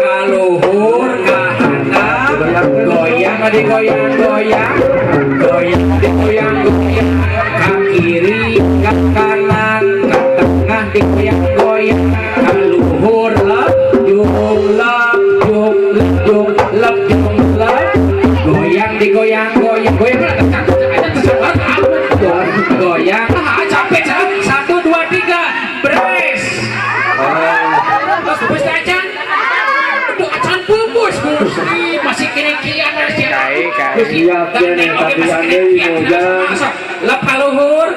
kaluhur kahandap goyang digoyang goyang goyang digoyang goyang ka kiri ka kanan ka tengah digoyang goyang kaluhur lep jung lep jung jung lep jung lep goyang digoyang goyang goyang goyang capek satu dua tiga beres bos acan itu acan pumus masih kini-kinian siap ya nih tapi andai goyang lep kaluhur